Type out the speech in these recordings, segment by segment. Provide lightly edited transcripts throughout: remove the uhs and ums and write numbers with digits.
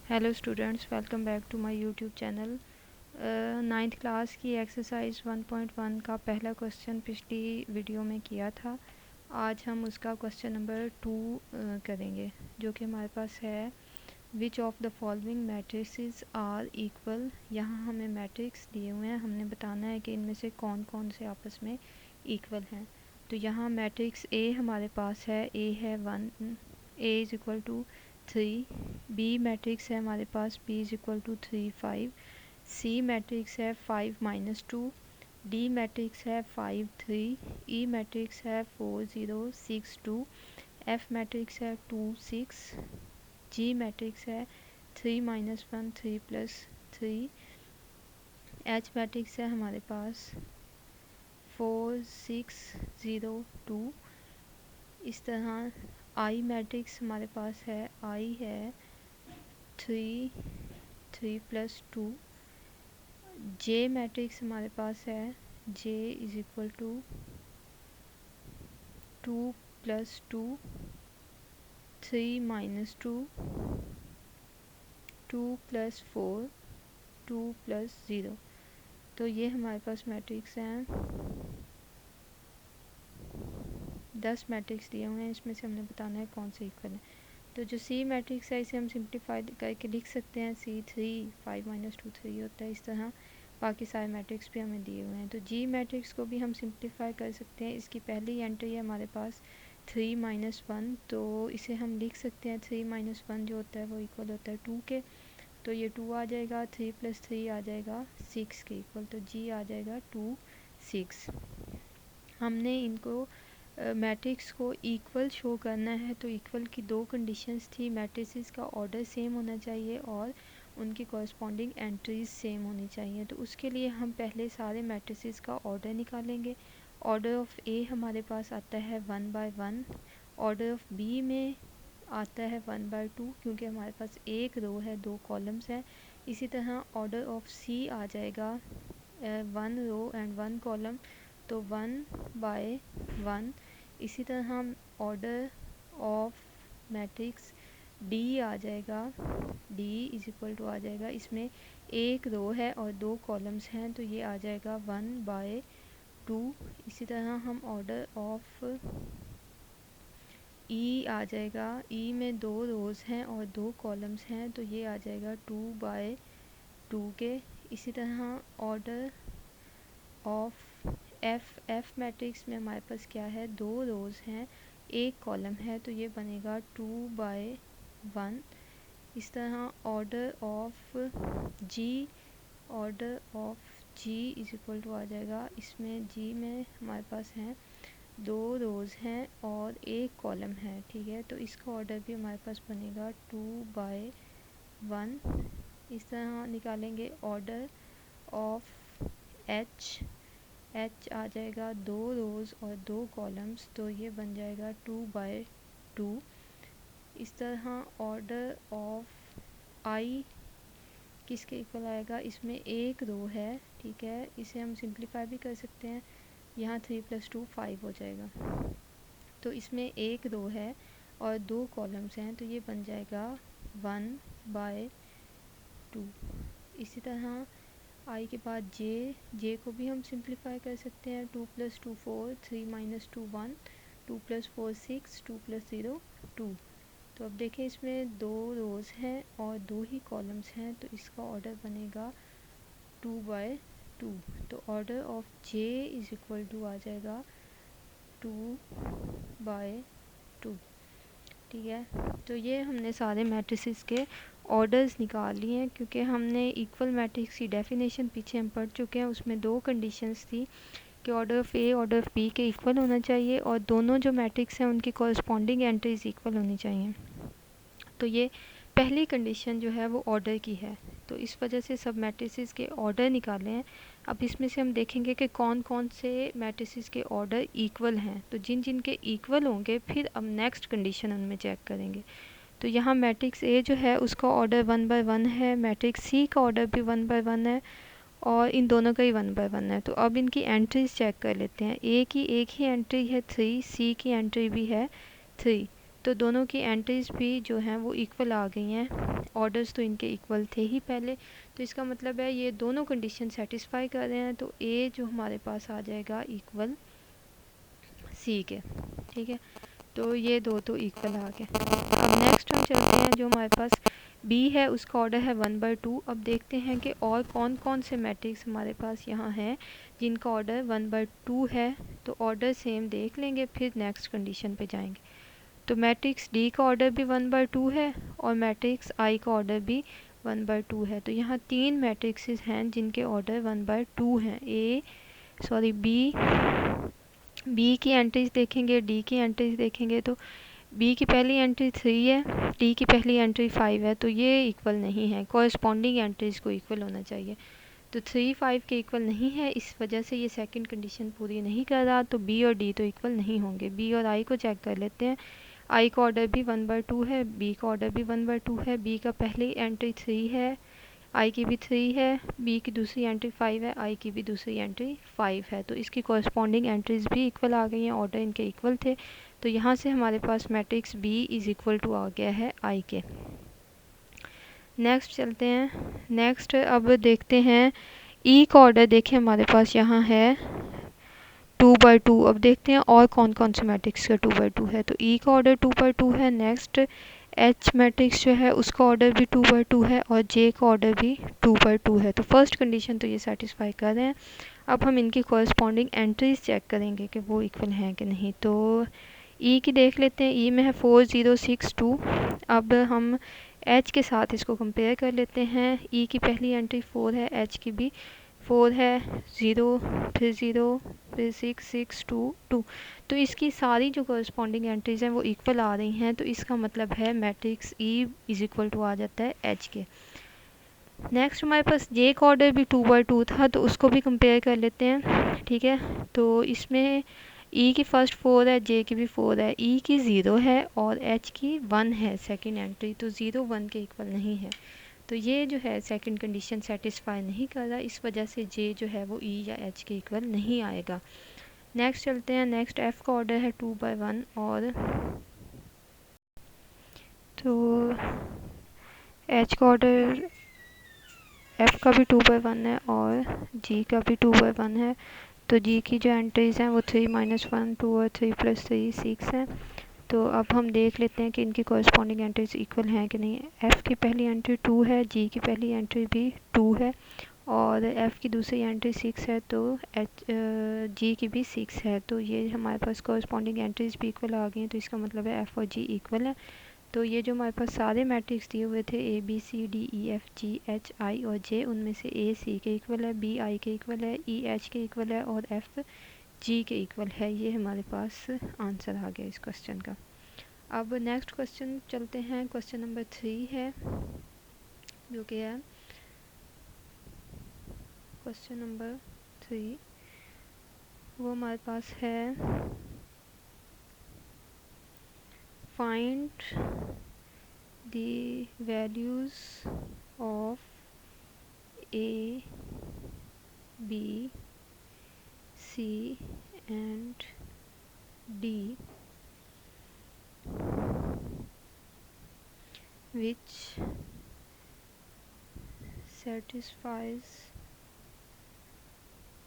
Hello students, welcome back to my YouTube channel. Ninth class की exercise 1.1 का पहला question पिछली वीडियो में किया था। आज हम उसका क्वेश्चन नंबर 2 करेंगे, जो कि हमारे पास है which of the following matrices are equal. यहाँ हमें मैट्रिक्स दिए हुए हैं, हमने बताना है कि इनमें से कौन कौन से आपस में इक्वल हैं। तो यहाँ मैट्रिक्स ए हमारे पास है, ए है 1, A is equal to 3। B matrix है हमारे पास, B is equal to 3 5। C matrix है 5 -2। डी मैट्रिक्स है 5 3। ई मैट्रिक्स है 4 0 6 2। एफ मैट्रिक्स है 2 6। जी मैट्रिक्स है 3 -1 3 +3। एच मैट्रिक्स है हमारे पास 4 6 0 2। इस तरह आई मैट्रिक्स हमारे पास है, आई है 3 3 +2। जे मैट्रिक्स हमारे पास है, जे इज़ इक्वल टू 2 +2 3 -2 2 +4 2 +0। तो ये हमारे पास मैट्रिक्स हैं। 10 मैट्रिक्स दिए हुए हैं, इसमें से हमने बताना है कौन से इक्वल है। तो जो सी मैट्रिक्स है इसे हम सिंप्लीफाई करके लिख सकते हैं, सी 3 5 -2 3 होता है। इस तरह बाकी सारे मैट्रिक्स भी हमें दिए हुए हैं। तो जी मैट्रिक्स को भी हम सिंप्लीफाई कर सकते हैं। इसकी पहली एंट्री है हमारे पास 3 -1, तो इसे हम लिख सकते हैं 3 -1 जो होता है वो इक्वल होता है 2 के। तो ये 2 आ जाएगा, 3 + 3 आ जाएगा 6 के इक्वल। तो जी आ जाएगा 2 6। हमने इनको मैट्रिक्स को इक्वल शो करना है, तो इक्वल की दो कंडीशंस थी। मैट्रिसेस का ऑर्डर सेम होना चाहिए और उनकी कॉरस्पॉन्डिंग एंट्रीज सेम होनी चाहिए। तो उसके लिए हम पहले सारे मैट्रिसेस का ऑर्डर निकालेंगे। ऑर्डर ऑफ ए हमारे पास आता है 1/1। ऑर्डर ऑफ बी में आता है 1/2, क्योंकि हमारे पास एक रो है, 2 कॉलम्स हैं। इसी तरह ऑर्डर ऑफ सी आ जाएगा 1 रो एंड 1 कॉलम, तो 1/1। इसी तरह हम ऑर्डर ऑफ मैट्रिक्स डी आ जाएगा, डी इज इक्वल टू आ जाएगा, इसमें एक रो है और 2 कॉलम्स हैं, तो ये आ जाएगा 1/2। इसी तरह हम ऑर्डर ऑफ ई आ जाएगा, ई में 2 रोज़ हैं और 2 कॉलम्स हैं, तो ये आ जाएगा 2/2 के। इसी तरह ऑर्डर ऑफ एफ मैट्रिक्स में हमारे पास क्या है, 2 रोज़ हैं, 1 कॉलम है, तो ये बनेगा 2/1। इस तरह order of G is equal to आ जाएगा, इसमें जी में हमारे पास हैं 2 रोज़ हैं और 1 कॉलम है, ठीक है। तो इसका ऑर्डर भी हमारे पास बनेगा 2/1। इस तरह निकालेंगे ऑर्डर ऑफ एच आ जाएगा 2 रोज़ और 2 कॉलम्स, तो ये बन जाएगा 2/2। इस तरह ऑर्डर ऑफ आई किसके इक्वल आएगा, इसमें एक रो है, ठीक है, इसे हम सिंप्लीफाई भी कर सकते हैं। यहाँ 3 + 2 5 हो जाएगा। तो इसमें एक रो है और 2 कॉलम्स हैं, तो ये बन जाएगा 1/2। इसी तरह आई के बाद जे को भी हम सिंप्लीफाई कर सकते हैं। 2 + 2 4 3 -2 1 2 + 4 6 2 + 0 2। तो अब देखें, इसमें 2 रोज़ हैं और 2 ही कॉलम्स हैं, तो इसका ऑर्डर बनेगा 2/2। तो order of J is equal to आ जाएगा 2/2, ठीक है। तो ये हमने सारे मैट्रिसेस के ऑर्डर्स निकाल लिए हैं, क्योंकि हमने इक्वल मैट्रिक्स की डेफिनेशन पीछे हम पढ़ चुके हैं। उसमें 2 कंडीशंस थी कि order of A order of B के इक्वल होना चाहिए और दोनों जो मैट्रिक्स हैं उनकी कॉरस्पॉन्डिंग एंट्रीज इक्वल होनी चाहिए। तो ये पहली कंडीशन जो है वो ऑर्डर की है, तो इस वजह से सब मैट्रिसेस के ऑर्डर निकाले हैं। अब इसमें से हम देखेंगे कि कौन कौन से मैट्रिसेस के ऑर्डर इक्वल हैं, तो जिन जिन के इक्वल होंगे फिर अब नेक्स्ट कंडीशन उनमें चेक करेंगे। तो यहाँ मैट्रिक्स ए जो है उसका ऑर्डर 1/1 है, मैट्रिक्स सी का ऑर्डर भी 1/1 है और इन दोनों का ही 1/1 है। तो अब इनकी एंट्रीज चेक कर लेते हैं। ए की एक ही एंट्री है 3, सी की एंट्री भी है 3, तो दोनों की एंट्रीज भी जो हैं वो इक्वल आ गई हैं, ऑर्डर्स तो इनके इक्वल थे ही पहले, तो इसका मतलब है ये दोनों कंडीशन सेटिस्फाई कर रहे हैं, तो ए जो हमारे पास आ जाएगा इक्वल सी के। ठीक है, तो ये दो तो इक्वल आ गए। अब नेक्स्ट हम चलते हैं, जो हमारे पास बी है उसका ऑर्डर है 1/2। अब देखते हैं कि और कौन कौन से मैट्रिक्स हमारे पास यहाँ हैं जिनका ऑर्डर 1/2 है। तो ऑर्डर सेम देख लेंगे, फिर नेक्स्ट कंडीशन पे जाएंगे। तो मैट्रिक्स डी का ऑर्डर भी 1/2 है और मैट्रिक्स आई का ऑर्डर भी 1/2 है। तो यहाँ तीन मैट्रिक्सेस हैं जिनके ऑर्डर 1/2 हैं। बी की एंट्रीज देखेंगे, डी की एंट्रीज देखेंगे, तो बी की पहली एंट्री 3 है, डी की पहली एंट्री 5 है, तो ये इक्वल नहीं है। कॉरस्पॉन्डिंग एंट्रीज को इक्वल होना चाहिए, तो 3 5 के इक्वल नहीं है, इस वजह से ये सेकंड कंडीशन पूरी नहीं कर रहा। तो बी और डी तो इक्वल नहीं होंगे। बी और आई को चेक कर लेते हैं। आई का ऑर्डर भी 1/2 है, बी का ऑर्डर भी 1/2 है। बी का पहली एंट्री 3 है, आई की भी 3 है, बी की दूसरी एंट्री 5 है, आई की भी दूसरी एंट्री 5 है। तो इसकी कॉरस्पॉन्डिंग एंट्रीज भी इक्वल आ गई हैं, ऑर्डर इनके इक्वल थे। तो यहाँ से हमारे पास matrix B is equal to आ गया है आई के। नेक्स्ट चलते हैं। नेक्स्ट अब देखते हैं ई का ऑर्डर। देखिए हमारे पास यहाँ है 2/2। अब देखते हैं और कौन कौन से मैट्रिक्स का 2/2 है। तो ई का ऑर्डर 2/2 है। नेक्स्ट एच मैट्रिक्स जो है उसका ऑर्डर भी 2/2 है और जे का ऑर्डर भी 2/2 है। तो फर्स्ट कंडीशन तो ये सेटिस्फाई कर रहे हैं। अब हम इनकी कॉरस्पॉन्डिंग एंट्रीज चेक करेंगे कि वो इक्वल हैं कि नहीं। तो ई की देख लेते हैं। ई में है 4 0 6 2। अब हम एच के साथ इसको कंपेयर कर लेते हैं। ई की पहली एंट्री 4 है, एच की भी 4 है, 0 फिर 0 फिर 6 6 2 2। तो इसकी सारी जो कॉरस्पॉन्डिंग एंट्रीज हैं वो इक्वल आ रही हैं, तो इसका मतलब है matrix E is equal to आ जाता है एच के। नेक्स्ट हमारे पास जे का ऑर्डर भी 2/2 था, तो उसको भी कंपेयर कर लेते हैं। ठीक है, तो इसमें ई की फर्स्ट 4 है, जे की भी 4 है, ई की 0 है और एच की 1 है सेकेंड एंट्री, तो 0 1 के इक्वल नहीं है। तो ये जो है सेकंड कंडीशन सेटिस्फाई नहीं कर रहा, इस वजह से जे जो है वो ई या एच के इक्वल नहीं आएगा। नेक्स्ट चलते हैं। नेक्स्ट एफ़ का ऑर्डर है 2/1 और तो एच का ऑर्डर एफ़ का भी 2/1 है और जी का भी 2/1 है। तो जी की जो एंट्रीज़ हैं वो 3 -1 2 और 3 + 3 6 हैं। तो अब हम देख लेते हैं कि इनकी कॉरस्पॉन्डिंग एंट्रीज इक्वल हैं कि नहीं। एफ़ की पहली एंट्री 2 है, जी की पहली एंट्री भी 2 है और एफ़ की दूसरी एंट्री 6 है, तो एच जी की भी 6 है। तो ये हमारे पास कॉरस्पॉन्डिंग एंट्रीज भी इक्वल आ गई हैं, तो इसका मतलब है एफ़ और जी इक्वल है। तो ये जो हमारे पास सारे मैट्रिक्स दिए हुए थे A B C D E F G H I और जे, उनमें से ए सी के इक्वल है, बी आई के इक्वल है, ई एच के इक्वल है और एफ़ जी के इक्वल है। ये हमारे पास आंसर आ गया इस क्वेश्चन का। अब नेक्स्ट क्वेश्चन चलते हैं। क्वेश्चन नंबर 3 है, जो कि है क्वेश्चन नंबर 3। वो हमारे पास है find the values of A B C and D which satisfies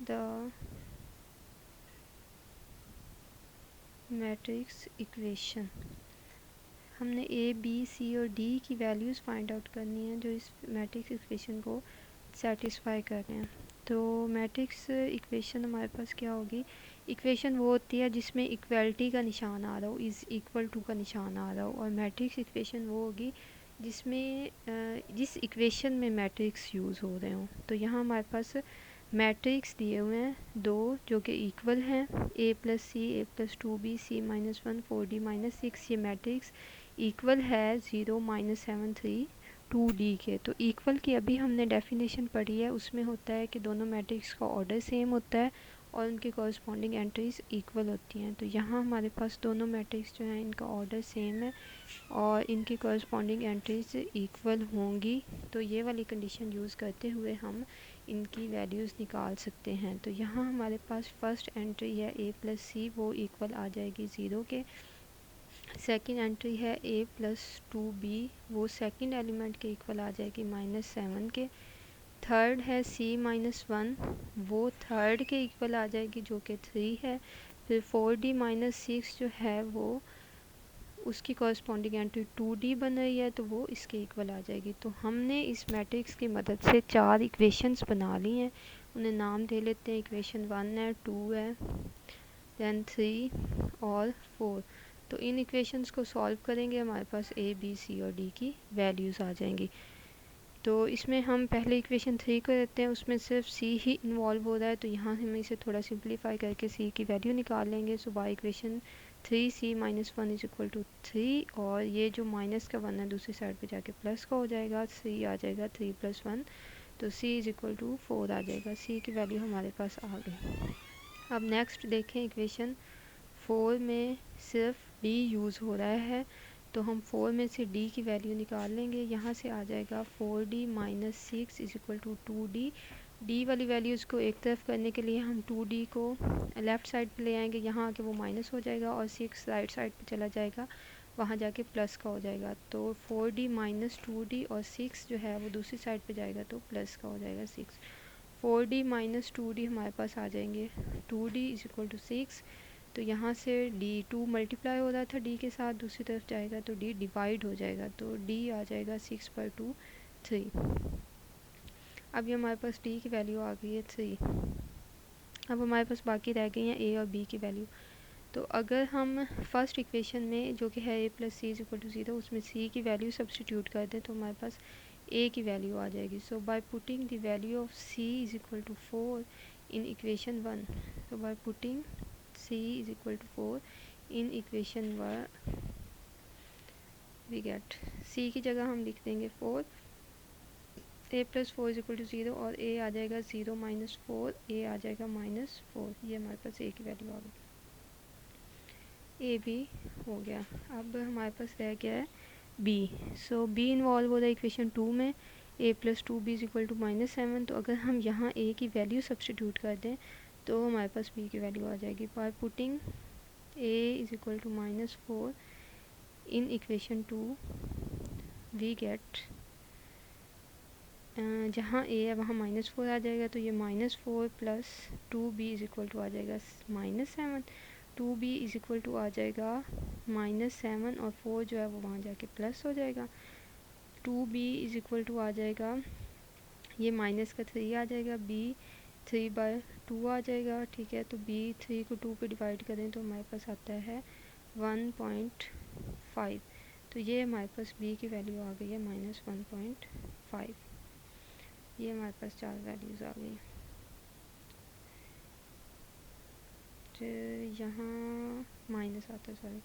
the matrix equation। हमने ए बी सी और डी की वैल्यूज़ फाइंड आउट करनी है जो इस मैट्रिक्स इक्वेशन को सेटिस्फाई कर रहे हैं। तो मैट्रिक्स इक्वेशन हमारे पास क्या होगी। इक्वेशन वो होती है जिसमें इक्वलिटी का निशान आ रहा हो, इज़ इक्वल टू का निशान आ रहा हो, और मैट्रिक्स इक्वेशन वो होगी जिसमें जिस इक्वेशन में मैट्रिक्स यूज़ हो रहे हों। तो यहाँ हमारे पास मैट्रिक्स दिए हुए हैं दो जो कि इक्वल हैं, a + c a + 2b c - 1 4d - 6। ये मैट्रिक्स इक्वल है 0 -7 3 2d के। तो इक्वल की अभी हमने डेफिनेशन पढ़ी है, उसमें होता है कि दोनों मैट्रिक्स का ऑर्डर सेम होता है और उनकी कॉरस्पॉन्डिंग एंट्रीज इक्वल होती हैं। तो यहाँ हमारे पास दोनों मैट्रिक्स जो हैं इनका ऑर्डर सेम है और इनकी कॉरस्पॉन्डिंग एंट्रीज इक्वल होंगी। तो ये वाली कंडीशन यूज़ करते हुए हम इनकी वैल्यूज़ निकाल सकते हैं। तो यहाँ हमारे पास फर्स्ट एंट्री है a + c, वो इक्वल आ जाएगी 0 के। सेकंड एंट्री है a प्लस 2b, वो सेकंड एलिमेंट के इक्वल आ जाएगी -7 के। थर्ड है c माइनस 1, वो थर्ड के इक्वल आ जाएगी जो कि 3 है। फिर 4d माइनस 6 जो है वो उसकी कॉरस्पॉन्डिंग एंट्री 2d बन रही है, तो वो इसके इक्वल आ जाएगी। तो हमने इस मैट्रिक्स की मदद से 4 इक्वेशंस बना ली हैं, उन्हें नाम दे लेते हैं। इक्वेशन 1 है, 2 है, दैन 3 और 4। तो इन इक्वेशंस को सॉल्व करेंगे, हमारे पास a b c और d की वैल्यूज़ आ जाएंगी। तो इसमें हम पहले इक्वेशन 3 को लेते हैं, उसमें सिर्फ c ही इन्वॉल्व हो रहा है, तो यहाँ हम इसे थोड़ा सिंप्लीफाई करके c की वैल्यू निकाल लेंगे। So by equation 3c minus 1 is equal to 3, और ये जो माइनस का 1 है दूसरी साइड पे जाके प्लस का हो जाएगा, 3 आ जाएगा 3 प्लस 1, तो c इज इक्वल टू 4 आ जाएगा। c की वैल्यू हमारे पास आ गई। अब नेक्स्ट देखें, इक्वेशन 4 में सिर्फ d यूज़ हो रहा है, तो हम 4 में से d की वैल्यू निकाल लेंगे। यहाँ से आ जाएगा 4d minus 6 is equal to 2d। d वाली वैल्यूज़ को एक तरफ करने के लिए हम 2d को लेफ़्ट साइड पे ले आएंगे, यहाँ आके वो माइनस हो जाएगा, और 6 राइट साइड पे चला जाएगा, वहाँ जाके प्लस का हो जाएगा। तो 4d माइनस 2d और 6 जो है वो दूसरी साइड पे जाएगा तो प्लस का हो जाएगा 6। 4d माइनस 2d हमारे पास आ जाएंगे 2d इज इक्वल टू 6। तो यहाँ से d2 मल्टीप्लाई हो रहा था d के साथ, दूसरी तरफ जाएगा तो d डिवाइड हो जाएगा, तो d आ जाएगा 6 पर 2 3। अब ये हमारे पास d की वैल्यू आ गई है 3। अब हमारे पास बाकी रह गई हैं a और b की वैल्यू। तो अगर हम फर्स्ट इक्वेशन में जो कि है a plus C is equal to 0, उसमें c की वैल्यू सब्सटीट्यूट कर दें तो हमारे पास a की वैल्यू आ जाएगी। So by putting the value of c is equal to 4 in equation 1, so by putting c is equal to 4 in equation 1 we get c की जगह हम लिख देंगे 4, a plus 4 is equal to 0, और a आ जाएगा 0 minus 4, a आ जाएगा minus 4। ये हमारे पास a की वैल्यू आ गई, a भी हो गया। अब हमारे पास रह गया है b। सो b इन्वॉल्व हो रहा है इक्वेशन 2 में, a plus 2b is equal to -7। तो अगर हम यहाँ a की वैल्यू सब्सटीट्यूट कर दें तो हमारे पास b की वैल्यू आ जाएगी। By putting a is equal to -4 in equation 2 we get, जहाँ a है वहाँ -4 आ जाएगा, तो ये -4 plus 2b is equal to आ जाएगा -7। 2b इज इक्वल टू आ जाएगा -7, और 4 जो है वो वहाँ जाके प्लस हो जाएगा। 2b इज इक्वल टू आ जाएगा, ये माइनस का 3 आ जाएगा, b 3/2 आ जाएगा। ठीक है, तो b 3 को 2 पे डिवाइड करें तो हमारे पास आता है 1.5। तो ये हमारे पास b की वैल्यू आ गई है -1.5। ये हमारे पास 4 वैल्यूज़ आ गई। तो यहाँ माइनस आता है, सॉरी,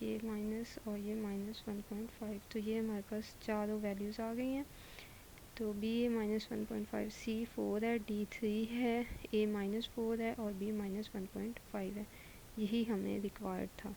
ये माइनस और ये -1.5, तो ये हमारे पास चारों वैल्यूज़ आ गई हैं। तो b -1.5, c 4 है, d 3 है, a -4 है और b -1.5 है। यही हमें रिक्वायर्ड था।